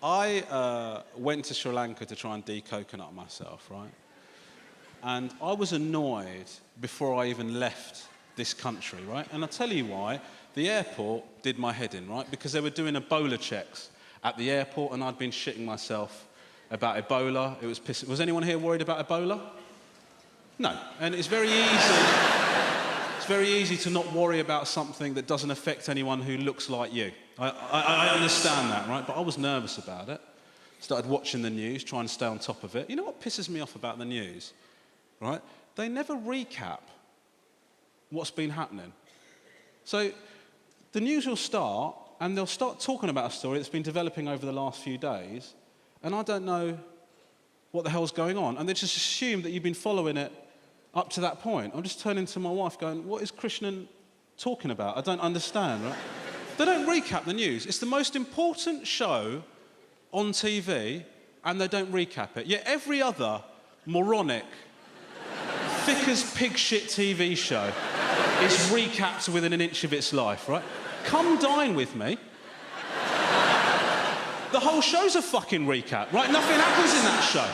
I went to Sri Lanka to try and de-coconut myself, right? And I was annoyed before I even left this country, right? And I'll tell you why. The airport did my head in, right? Because they were doing Ebola checks at the airport, and I'd been shitting myself about Ebola. It was pissing. Was anyone here worried about Ebola? No. And it's very easy to not worry about something that doesn't affect anyone who looks like you. I understand that, right? But I was nervous about it. Started watching the news, trying to stay on top of it. You know what pisses me off about the news? Right? They never recap what's been happening. So the news will start, and they'll start talking about a story that's been developing over the last few days, and I don't know what the hell's going on. And they just assume that you've been following it up to that point. I'm just turning to my wife going, what is Krishnan talking about? I don't understand, right? They don't recap the news. It's the most important show on TV, and they don't recap it. Yet every other moronic, thick as pig shit TV show is recapped within an inch of its life, right? Come dine with me. The whole show's a fucking recap, right? Nothing happens in that show.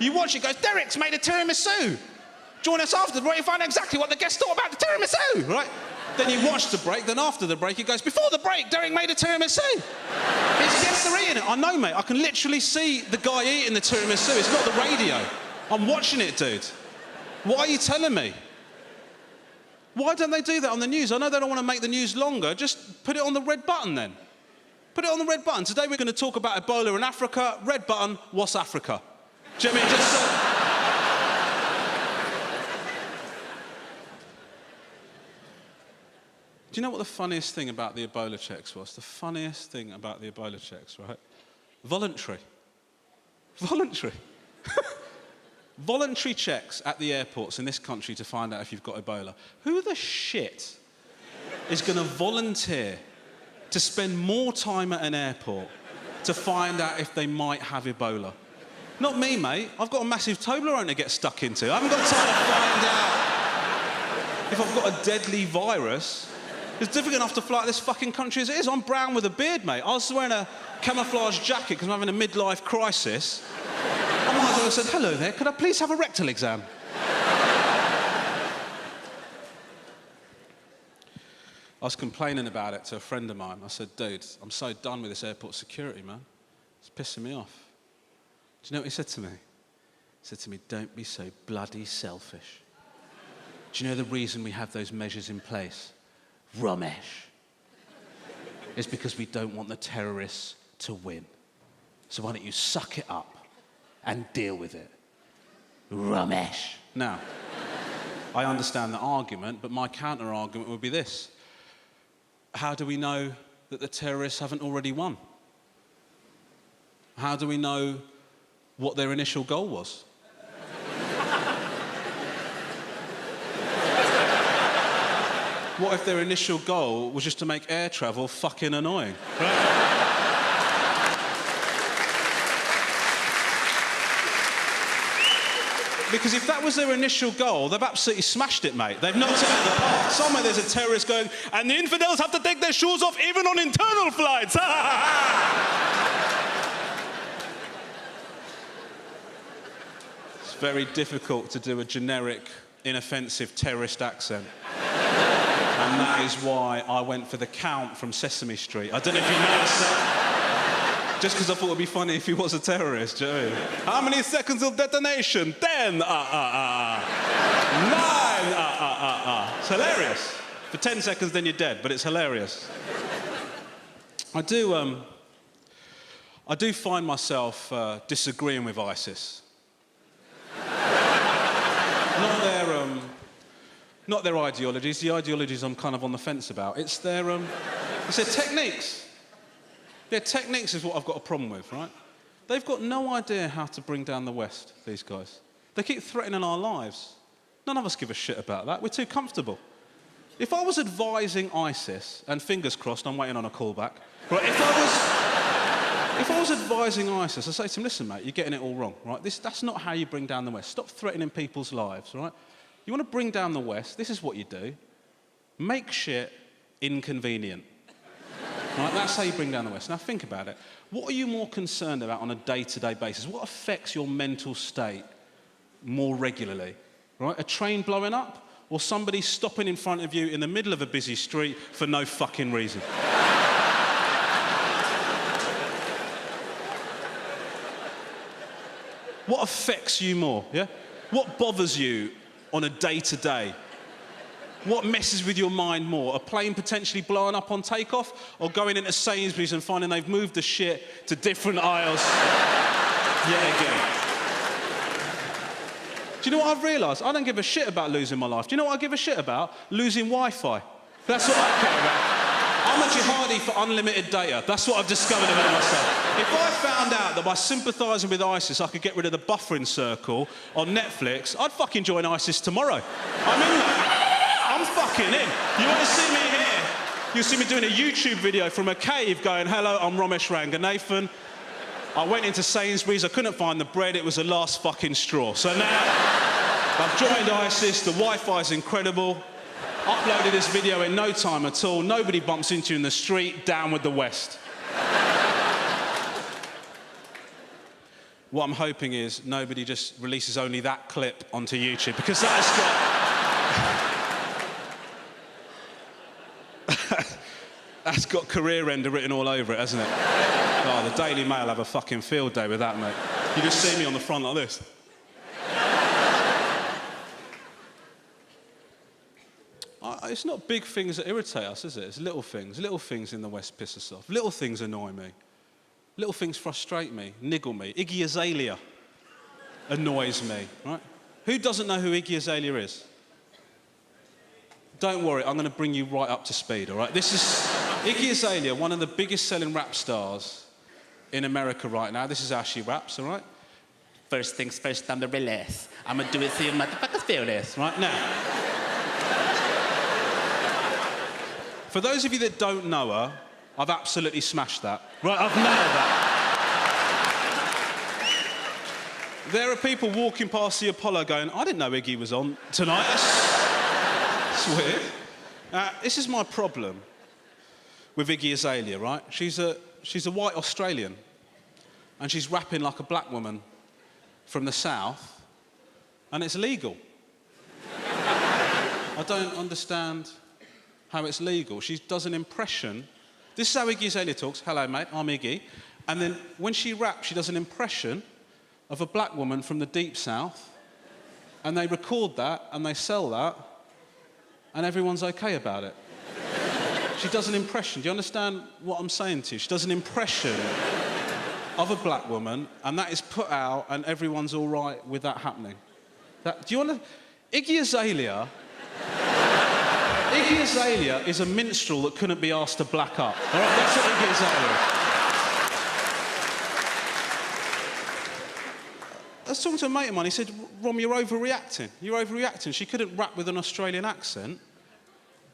You watch it, goes, Derek's made a tiramisu. Join us after the break, you find out exactly what the guests thought about the tiramisu, right? Then you watch the break, then after the break, it goes, before the break, Derek made a tiramisu. His guests are eating it. I know, mate. I can literally see the guy eating the tiramisu. It's not the radio. I'm watching it, dude. Why are you telling me? Why don't they do that on the news? I know they don't want to make the news longer. Just put it on the red button, then. Put it on the red button. Today we're going to talk about Ebola in Africa. Red button, what's Africa? Do you know what I mean? Just... Do you know what the funniest thing about the Ebola checks was? The funniest thing about the Ebola checks, right? Voluntary. Voluntary. Voluntary checks at the airports in this country to find out if you've got Ebola. Who the shit is going to volunteer to spend more time at an airport to find out if they might have Ebola? Not me, mate. I've got a massive Toblerone to get stuck into. I haven't got time to find out if I've got a deadly virus. It's difficult enough to fly out this fucking country as it is. I'm brown with a beard, mate. I was wearing a camouflage jacket because I'm having a midlife crisis. I might as well have said, hello there, could I please have a rectal exam? I was complaining about it to a friend of mine. I said, dude, I'm so done with this airport security, man. It's pissing me off. Do you know what he said to me? He said to me, don't be so bloody selfish. Do you know the reason we have those measures in place? Romesh. It's because we don't want the terrorists to win. So why don't you suck it up and deal with it? Romesh. Now, I understand the argument, but my counter-argument would be this. How do we know that the terrorists haven't already won? How do we know what their initial goal was? What if their initial goal was just to make air travel fucking annoying? Right? Because if that was their initial goal, they've absolutely smashed it, mate. They've knocked it out of the park. Somewhere there's a terrorist going, and the infidels have to take their shoes off even on internal flights. It's very difficult to do a generic, inoffensive terrorist accent. And that is why I went for the Count from Sesame Street. I don't know if you noticed that. Just because I thought it would be funny if he was a terrorist, do you know what I mean? How many seconds of detonation? 10, 9, It's hilarious. For 10 seconds, then you're dead, but it's hilarious. I do find myself disagreeing with ISIS. Not their ideologies. The ideologies I'm kind of on the fence about. It's their techniques. Their techniques is what I've got a problem with, right? They've got no idea how to bring down the West, these guys. They keep threatening our lives. None of us give a shit about that. We're too comfortable. If I was advising ISIS, and fingers crossed, I'm waiting on a call back, right? If I was advising ISIS, I'd say to them, listen, mate, you're getting it all wrong, right? That's not how you bring down the West. Stop threatening people's lives, right? You want to bring down the West, this is what you do. Make shit inconvenient. Right? That's how you bring down the West. Now think about it. What are you more concerned about on a day-to-day basis? What affects your mental state more regularly? Right? A train blowing up? Or somebody stopping in front of you in the middle of a busy street for no fucking reason? What affects you more, yeah? What bothers you on a day-to-day? What messes with your mind more? A plane potentially blowing up on takeoff, or going into Sainsbury's and finding they've moved the shit to different aisles yet again? Do you know what I've realised? I don't give a shit about losing my life. Do you know what I give a shit about? Losing Wi-Fi. That's what I care about. I'm a jihadi for unlimited data. That's what I've discovered about myself. If I found out that by sympathising with ISIS I could get rid of the buffering circle on Netflix, I'd fucking join ISIS tomorrow. I'm in that. I'm fucking in. You want to see me here? You'll see me doing a YouTube video from a cave going, hello, I'm Romesh Ranganathan. I went into Sainsbury's, I couldn't find the bread, it was the last fucking straw. So now, I've joined ISIS, the Wi-Fi's incredible. Uploaded this video in no time at all, nobody bumps into you in the street, down with the West. What I'm hoping is nobody just releases only that clip onto YouTube, because that's got career ender written all over it, hasn't it? Oh, the Daily Mail have a fucking field day with that, mate. You just see me on the front like this. It's not big things that irritate us, is it? It's little things. Little things in the West piss us off. Little things annoy me. Little things frustrate me, niggle me. Iggy Azalea annoys me, right? Who doesn't know who Iggy Azalea is? Don't worry, I'm going to bring you right up to speed, all right? This is Iggy Azalea, one of the biggest selling rap stars in America right now. This is how she raps, all right? First things first, I'm the realest. I'm going to do it so you motherfuckers feel this, right? Now, for those of you that don't know her, I've absolutely smashed that. Right, I've nailed that. There are people walking past the Apollo going, I didn't know Iggy was on tonight. That's weird. This is my problem with Iggy Azalea, right? She's a white Australian, and she's rapping like a black woman from the south, and it's legal. I don't understand how it's legal. She does an impression. This is how Iggy Azalea talks. Hello, mate, I'm Iggy. And then when she raps, she does an impression of a black woman from the deep south, and they record that, and they sell that, and everyone's okay about it. She does an impression. Do you understand what I'm saying to you? She does an impression of a black woman, and that is put out, and everyone's all right with that happening. Do you want to... Iggy Azalea is a minstrel that couldn't be asked to black up. All right, that's what Iggy Azalea is. I was talking to a mate of mine, he said, Rom, you're overreacting. You're overreacting. She couldn't rap with an Australian accent.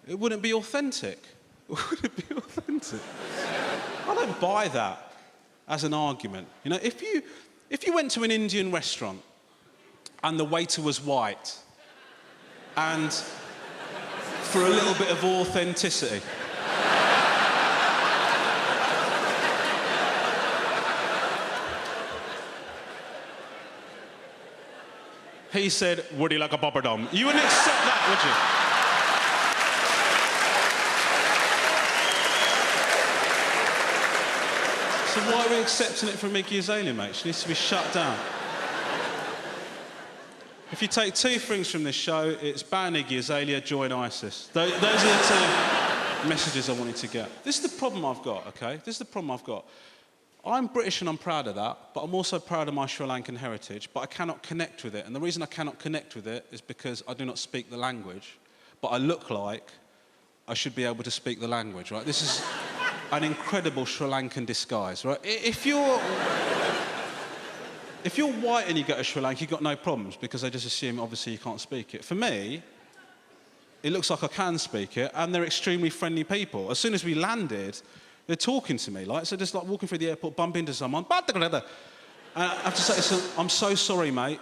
It wouldn't be authentic. It wouldn't be authentic. I don't buy that as an argument. You know, if you went to an Indian restaurant and the waiter was white and for a little bit of authenticity, he said, would you like a papadum? You wouldn't accept that, would you? So why are we accepting it from Iggy Azalea, mate? She needs to be shut down. If you take two things from this show, it's ban Iggy Azalea, join ISIS. Those are the two messages I wanted to get. This is the problem I've got, okay? This is the problem I've got. I'm British and I'm proud of that, but I'm also proud of my Sri Lankan heritage, but I cannot connect with it. And the reason I cannot connect with it is because I do not speak the language, but I look like I should be able to speak the language, right? This is an incredible Sri Lankan disguise, right? If you're white and you go to Sri Lanka, you've got no problems because they just assume, obviously, you can't speak it. For me, it looks like I can speak it, and they're extremely friendly people. As soon as we landed, they're talking to me, like, so just like walking through the airport, bump into someone, and I have to say to them, I'm so sorry, mate.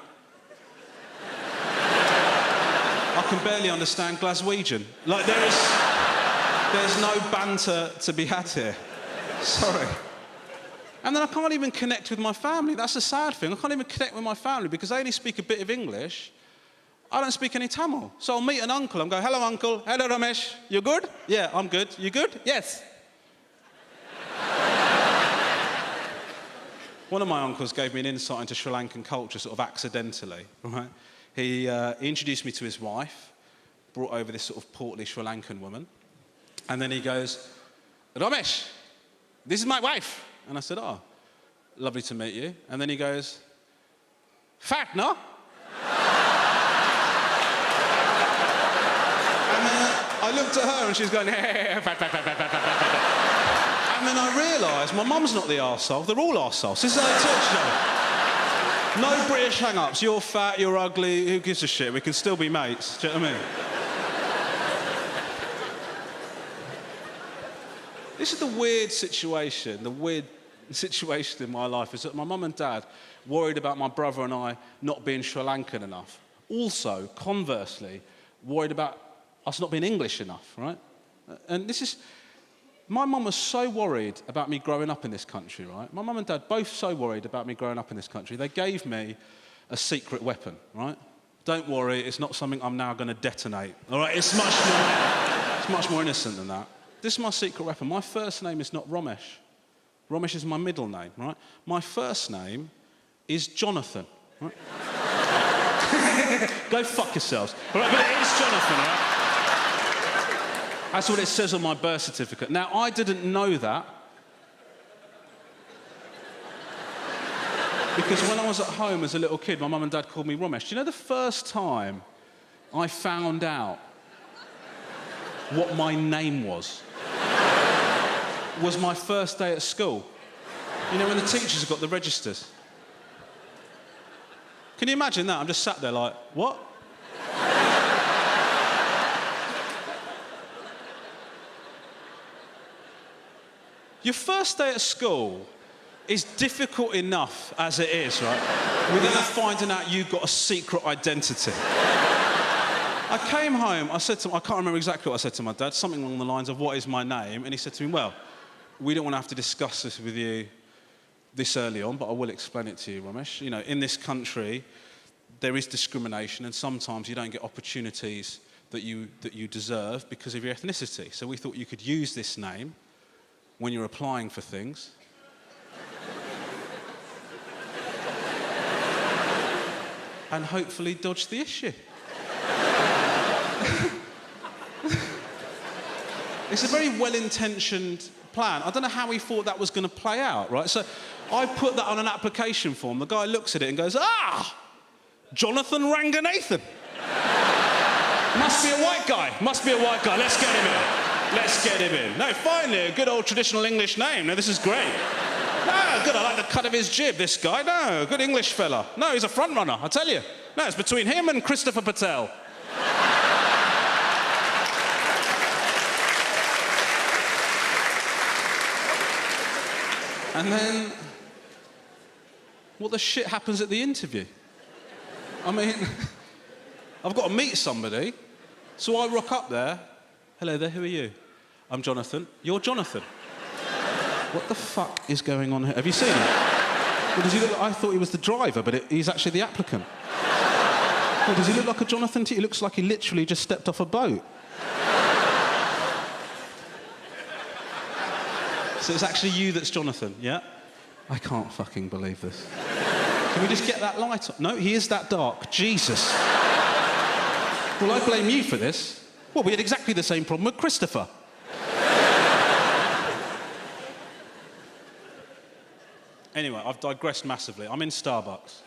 I can barely understand Glaswegian. Like, there's no banter to be had here. Sorry. And then I can't even connect with my family. That's the sad thing. I can't even connect with my family because they only speak a bit of English. I don't speak any Tamil. So I'll meet an uncle and go, hello, uncle. Hello, Romesh. You good? Yeah, I'm good. You good? Yes. One of my uncles gave me an insight into Sri Lankan culture sort of accidentally, right? He introduced me to his wife, brought over this sort of portly Sri Lankan woman, and then he goes, Romesh, this is my wife. And I said, oh, lovely to meet you. And then he goes, fat, no? And then I looked at her and she's going, fat, fat, fat, fat, fat, fat, fat. And then I realised my mum's not the arsehole, they're all arseholes. This is how they talk to you. No British hang-ups. You're fat, you're ugly, who gives a shit? We can still be mates. Do you know what I mean? This is the weird situation in my life, is that my mum and dad worried about my brother and I not being Sri Lankan enough. Also, conversely, worried about us not being English enough, right? And this is... My mum was so worried about me growing up in this country, right? My mum and dad both so worried about me growing up in this country. They gave me a secret weapon, right? Don't worry, it's not something I'm now going to detonate, all right? It's much more innocent than that. This is my secret weapon. My first name is not Romesh. Romesh is my middle name, right? My first name is Jonathan, right? Go fuck yourselves. All right, but it is Jonathan, right? That's what it says on my birth certificate. Now, I didn't know that because when I was at home as a little kid, my mum and dad called me Romesh. Do you know the first time I found out what my name was my first day at school? You know, when the teachers have got the registers. Can you imagine that? I'm just sat there like, what? Your first day at school is difficult enough as it is, right? Without finding out you've got a secret identity. I came home, I said to him, I can't remember exactly what I said to my dad, something along the lines of, what is my name? And he said to me, well, we don't want to have to discuss this with you this early on, but I will explain it to you, Romesh. You know, in this country, there is discrimination, and sometimes you don't get opportunities that you deserve because of your ethnicity. So we thought you could use this name when you're applying for things. And hopefully dodge the issue. It's a very well-intentioned plan. I don't know how he thought that was going to play out, right? So I put that on an application form. The guy looks at it and goes, Jonathan Ranganathan. Must be a white guy. Must be a white guy. Let's get him in. Let's get him in. No, finally, a good old traditional English name. No, this is great. No, good, I like the cut of his jib, this guy. No, good English fella. No, he's a front runner, I tell you. No, it's between him and Christopher Patel. And then, what the shit happens at the interview? I mean, I've got to meet somebody, so I rock up there. Hello there, who are you? I'm Jonathan. You're Jonathan. What the fuck is going on here? Have you seen him? Well, does he look like, I thought he was the driver, but he's actually the applicant. Well, does he look like a Jonathan to you? He looks like he literally just stepped off a boat. So it's actually you that's Jonathan, yeah? I can't fucking believe this. Can we just get that light on? No, he is that dark. Jesus. Well, I blame you for this. Well, we had exactly the same problem with Christopher. Anyway, I've digressed massively. I'm in Starbucks.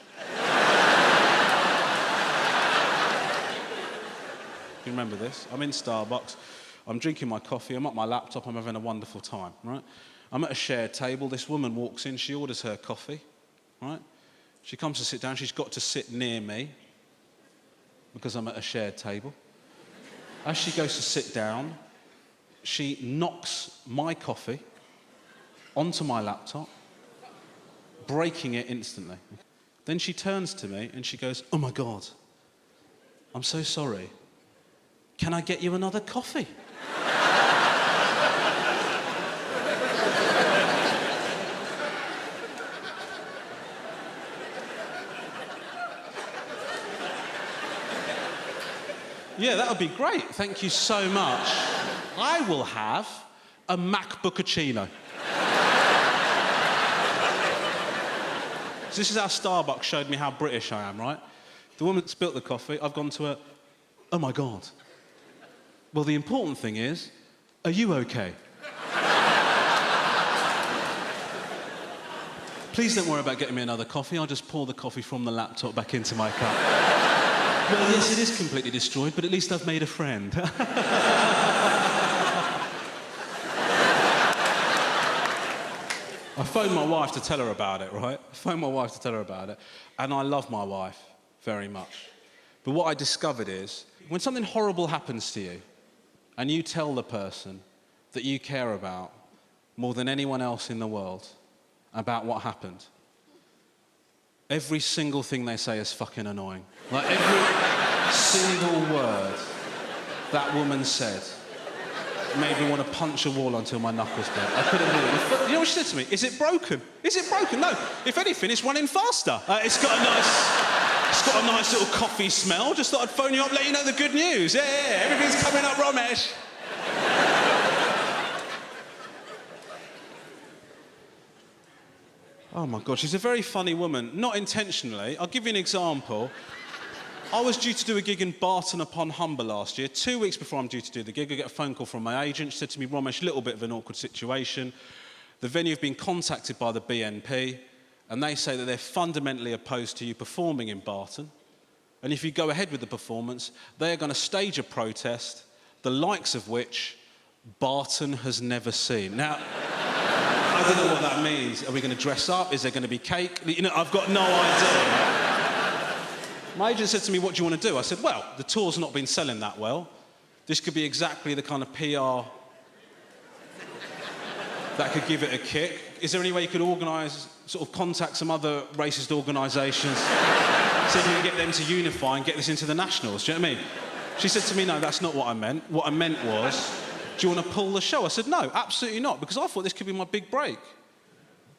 You remember this? I'm in Starbucks. I'm drinking my coffee. I'm at my laptop. I'm having a wonderful time, right? I'm at a shared table. This woman walks in. She orders her coffee, right? She comes to sit down. She's got to sit near me because I'm at a shared table. As she goes to sit down, she knocks my coffee onto my laptop, breaking it instantly. Then she turns to me and she goes, oh my God, I'm so sorry. Can I get you another coffee? Yeah, that would be great. Thank you so much. I will have a MacBookacino. So this is how Starbucks showed me how British I am, right? The woman spilt the coffee, I've gone to her, oh my God. Well, the important thing is, are you okay? Please don't worry about getting me another coffee, I'll just pour the coffee from the laptop back into my cup. Well, yes, it is completely destroyed, but at least I've made a friend. I phoned my wife to tell her about it, right? And I love my wife very much. But what I discovered is, when something horrible happens to you, and you tell the person that you care about more than anyone else in the world about what happened, every single thing they say is fucking annoying. Like, every single word that woman said made me want to punch a wall until my knuckles bled. I couldn't believe it. You know what she said to me? Is it broken? Is it broken? No. If anything, it's running faster. It's got a nice little coffee smell. Just thought I'd phone you up, let you know the good news. Yeah, everything's coming up, Romesh. Oh my God, she's a very funny woman. Not intentionally. I'll give you an example. I was due to do a gig in Barton upon Humber last year. 2 weeks before I'm due to do the gig, I get a phone call from my agent. She said to me, Romesh, a little bit of an awkward situation. The venue have been contacted by the BNP, and they say that they're fundamentally opposed to you performing in Barton. And if you go ahead with the performance, they are going to stage a protest, the likes of which Barton has never seen. Now, I don't know what that means. Are we going to dress up? Is there going to be cake? You know, I've got no idea. My agent said to me, what do you want to do? I said, well, the tour's not been selling that well. This could be exactly the kind of PR that could give it a kick. Is there any way you could organise, sort of contact some other racist organisations, see if you can get them to unify and get this into the Nationals? Do you know what I mean? She said to me, no, that's not what I meant. What I meant was, do you want to pull the show? I said, no, absolutely not, because I thought this could be my big break.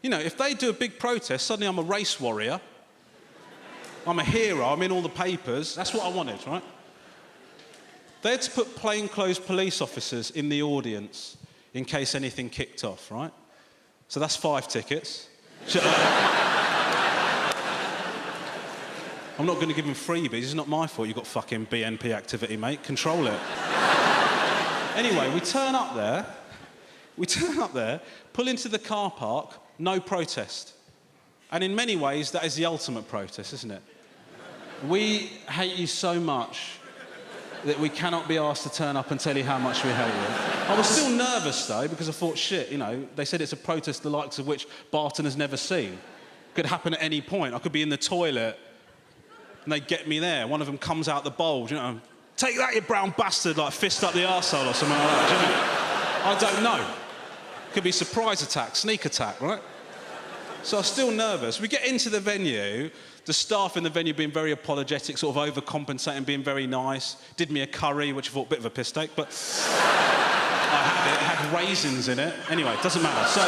You know, if they do a big protest, suddenly I'm a race warrior. I'm a hero, I'm in all the papers. That's what I wanted, right? They had to put plainclothes police officers in the audience in case anything kicked off, right? So that's 5 tickets. I'm not going to give them freebies, it's not my fault you've got fucking BNP activity, mate. Control it. Anyway, we turn up there, pull into the car park, no protest. And in many ways, that is the ultimate protest, isn't it? We hate you so much that we cannot be asked to turn up and tell you how much we hate you. I was still nervous, though, because I thought, shit, you know, they said it's a protest the likes of which Barton has never seen. Could happen at any point. I could be in the toilet, and they get me there. One of them comes out the bowl, you know, take that, you brown bastard, like fist up the arsehole or something like that. Do you know? I don't know. Could be surprise attack, sneak attack, right? So I was still nervous. We get into the venue, the staff in the venue being very apologetic, sort of overcompensating, being very nice. Did me a curry, which I thought a bit of a piss take, but I had it. It had raisins in it. Anyway, it doesn't matter. So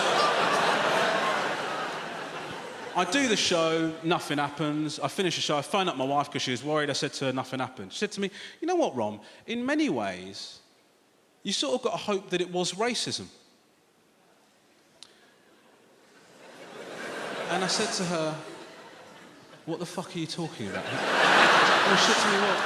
I do the show, nothing happens. I finish the show, I phone up my wife because she was worried. I said to her, nothing happened. She said to me, you know what, Rom? In many ways, you sort of got to hope that it was racism. And I said to her, what the fuck are you talking about? And she said to me, well,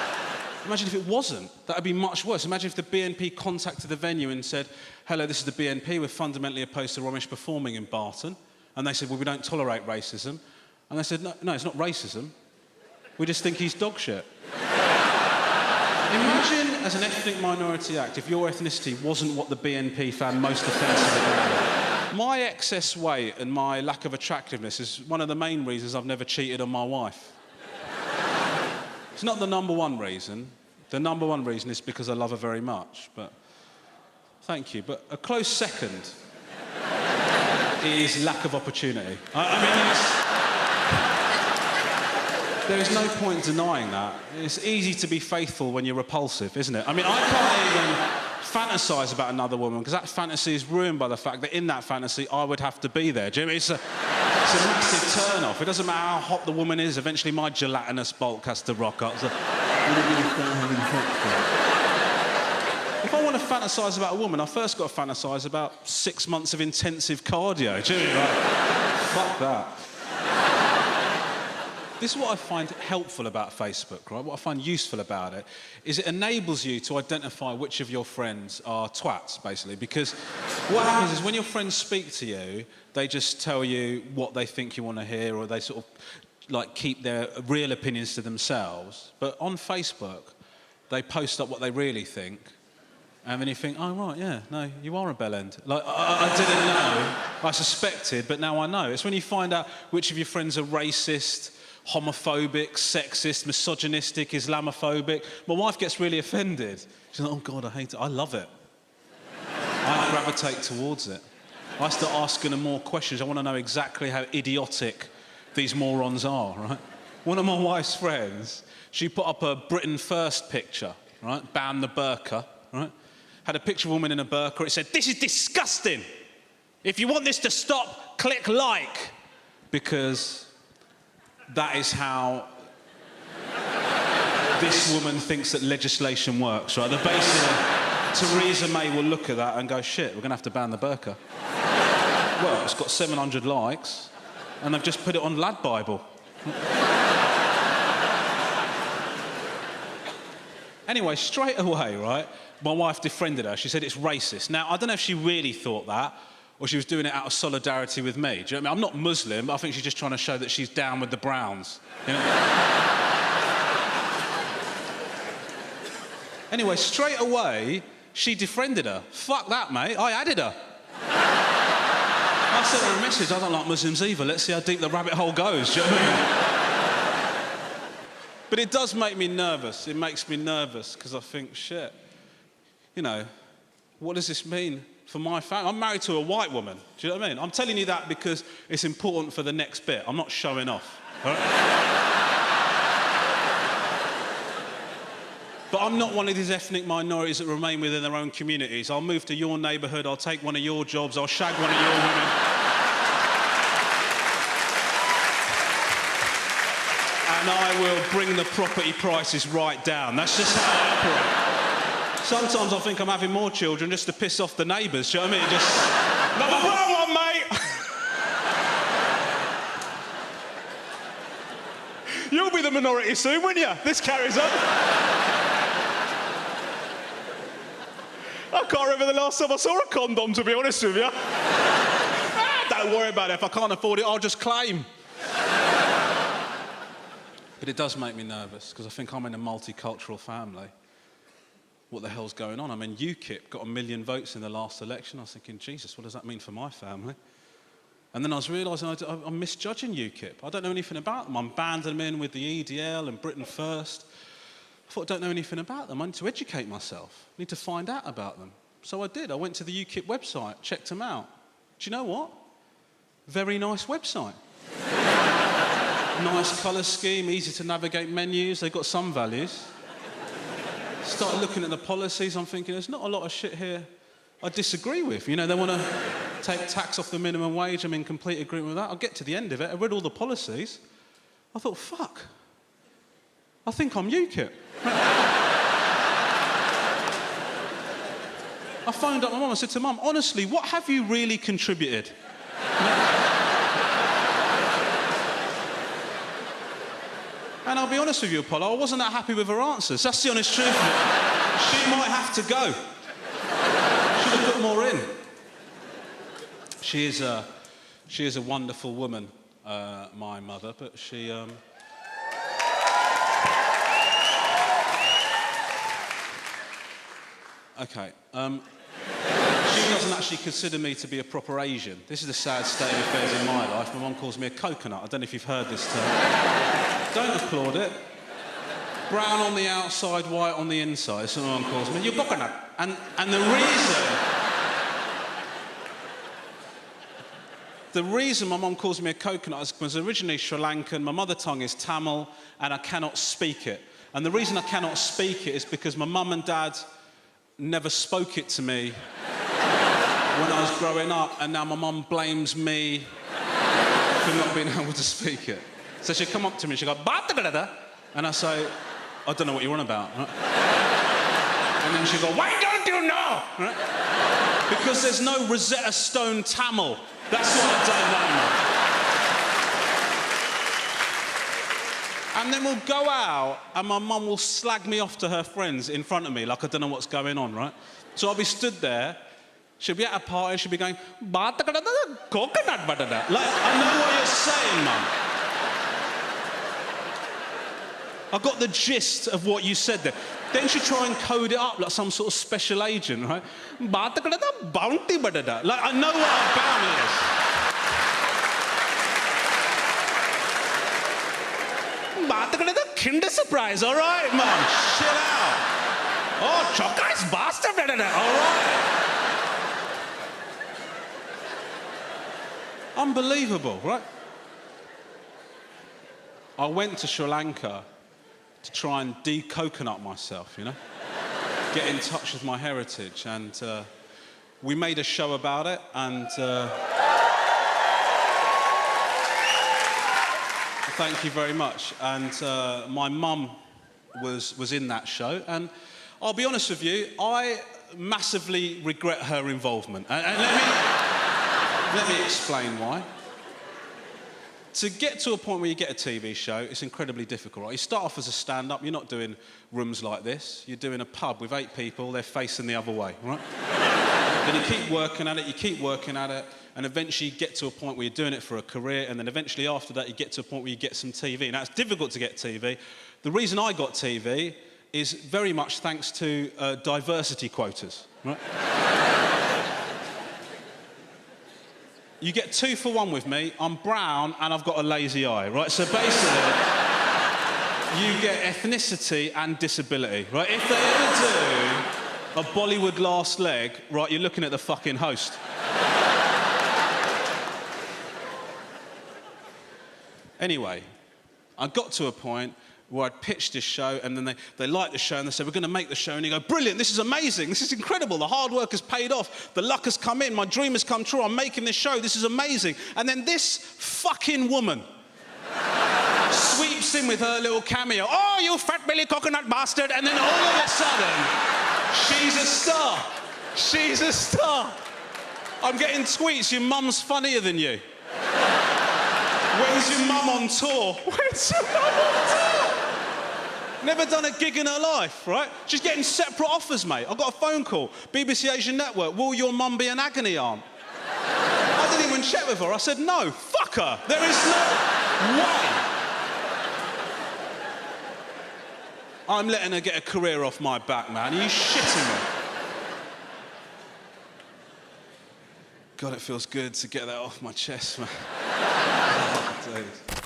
imagine if it wasn't. That would be much worse. Imagine if the BNP contacted the venue and said, hello, this is the BNP, we're fundamentally opposed to Romesh performing in Barton. And they said, well, we don't tolerate racism. And they said, no, it's not racism. We just think he's dog shit. Imagine, as an ethnic minority act, if your ethnicity wasn't what the BNP found most offensive about it. My excess weight and my lack of attractiveness is one of the main reasons I've never cheated on my wife. It's not the number one reason. The number one reason is because I love her very much, but thank you. But a close second is lack of opportunity. There is no point denying that. It's easy to be faithful when you're repulsive, isn't it? I mean, I can't even fantasise about another woman because that fantasy is ruined by the fact that in that fantasy I would have to be there. Do you know what I mean? It's a massive turn-off. It doesn't matter how hot the woman is, eventually my gelatinous bulk has to rock up. So When are you going to start having sex then? If I want to fantasise about a woman, I've first got to fantasise about 6 months of intensive cardio. Do you know what I mean? Like, fuck that. This is what I find helpful about Facebook, right? What I find useful about it is it enables you to identify which of your friends are twats, basically. Because what happens is when your friends speak to you, they just tell you what they think you want to hear, or they sort of like keep their real opinions to themselves. But on Facebook, they post up what they really think. And then you think, oh, right, yeah, no, you are a bellend. Like, I didn't know, I suspected, but now I know. It's when you find out which of your friends are racist, homophobic, sexist, misogynistic, Islamophobic. My wife gets really offended. She's like, oh, God, I hate it. I love it. I gravitate towards it. I start asking them more questions. I want to know exactly how idiotic these morons are, right? One of my wife's friends, she put up a Britain First picture, right? Ban the burqa, right? Had a picture of a woman in a burqa. It said, this is disgusting. If you want this to stop, click like. Because that is how this woman thinks that legislation works, right? The basically, Theresa May will look at that and go, shit, we're going to have to ban the burqa. Well, it's got 700 likes, and they've just put it on Lad Bible. Anyway, straight away, right, my wife defriended her. She said it's racist. Now, I don't know if she really thought that, or she was doing it out of solidarity with me. Do you know what I mean? I'm not Muslim, but I think she's just trying to show that she's down with the Browns. You know? Anyway, straight away, she defriended her. Fuck that, mate. I added her. I sent her a message. I don't like Muslims either. Let's see how deep the rabbit hole goes. Do you know what I mean? But it does make me nervous. It makes me nervous because I think, shit, you know, what does this mean for my family? I'm married to a white woman. Do you know what I mean? I'm telling you that because it's important for the next bit. I'm not showing off. All right? But I'm not one of these ethnic minorities that remain within their own communities. I'll move to your neighbourhood, I'll take one of your jobs, I'll shag one of your women. And I will bring the property prices right down. That's just how I operate. Sometimes I think I'm having more children just to piss off the neighbours, do you know what I mean? Just, another brown one, mate! You'll be the minority soon, won't you? This carries on. I can't remember the last time I saw a condom, to be honest with you. Don't worry about it. If I can't afford it, I'll just claim. But it does make me nervous, because I think I'm in a multicultural family. What the hell's going on? I mean, UKIP got 1 million votes in the last election. I was thinking, Jesus, what does that mean for my family? And then I was realising I'm misjudging UKIP. I don't know anything about them. I'm banding them in with the EDL and Britain First. I thought, I don't know anything about them. I need to educate myself. I need to find out about them. So I did. I went to the UKIP website, checked them out. Do you know what? Very nice website. Nice colour scheme, easy to navigate menus. They've got some values. Started looking at the policies. I'm thinking, there's not a lot of shit here I disagree with. You know, they want to take tax off the minimum wage. I'm in complete agreement with that. I'll get to the end of it. I read all the policies. I thought, fuck. I think I'm UKIP. I phoned up my mum and said to Mum, honestly, what have you really contributed? And I'll be honest with you, Apollo, I wasn't that happy with her answers. That's the honest truth of it. She might have to go. Should have put more in. She is a wonderful woman, my mother, but she... Okay. She doesn't actually consider me to be a proper Asian. This is the sad state of affairs in my life. My mum calls me a coconut. I don't know if you've heard this term. Don't applaud it. Brown on the outside, white on the inside. So my mum calls me, you're coconut. And the reason my mum calls me a coconut is because originally Sri Lankan, my mother tongue is Tamil, and I cannot speak it. And the reason I cannot speak it is because my mum and dad never spoke it to me when I was growing up, and now my mum blames me for not being able to speak it. So she'd come up to me, she'd go, "Ba-da-da-da-da," and I say, I don't know what you're on about. Right? And then she'd go, why don't you know? Right? Because there's no Rosetta Stone Tamil. That's what I don't know, man. And then we'll go out and my mum will slag me off to her friends in front of me like I don't know what's going on, right? So I'll be stood there, she'll be at a party, she'll be going, coconut butter. Like, I know what you're saying, mum. I got the gist of what you said there. Then she'd try and code it up like some sort of special agent, right? Bounty butter. Like, I know what a bounty is. Kinder surprise, all right, mum, chill out. Oh, Chokai's bastard, all right. Unbelievable, right? I went to Sri Lanka to try and de-coconut myself, you know? Get in touch with my heritage, and we made a show about it, and thank you very much. And my mum was in that show, and I'll be honest with you, I massively regret her involvement. And let me explain why. To get to a point where you get a TV show, it's incredibly difficult, right? You start off as a stand-up, you're not doing rooms like this, you're doing a pub with 8 people, they're facing the other way, right? Then you keep working at it, and eventually you get to a point where you're doing it for a career, and then eventually after that you get to a point where you get some TV. Now, it's difficult to get TV. The reason I got TV is very much thanks to diversity quotas, right? You get 2 for 1 with me. I'm brown and I've got a lazy eye, right? So basically, you get ethnicity and disability, right? If they ever do a Bollywood last leg, right, you're looking at the fucking host. Anyway, I got to a point where I'd pitched this show, and then they liked the show, and they said, we're going to make the show. And you go, brilliant, this is amazing, this is incredible, the hard work has paid off, the luck has come in, my dream has come true, I'm making this show, this is amazing. And then this fucking woman sweeps in with her little cameo, oh, you fat belly coconut bastard, and then all of a sudden, she's a star. She's a star. I'm getting tweets, your mum's funnier than you. When's your mum on tour? When's your mum on tour? Never done a gig in her life, right? She's getting separate offers, mate. I got a phone call. BBC Asian Network, will your mum be an agony aunt? I didn't even check with her. I said, no, fuck her. There is no way. I'm letting her get a career off my back, man. Are you shitting me? God, it feels good to get that off my chest, man. Oh, dude.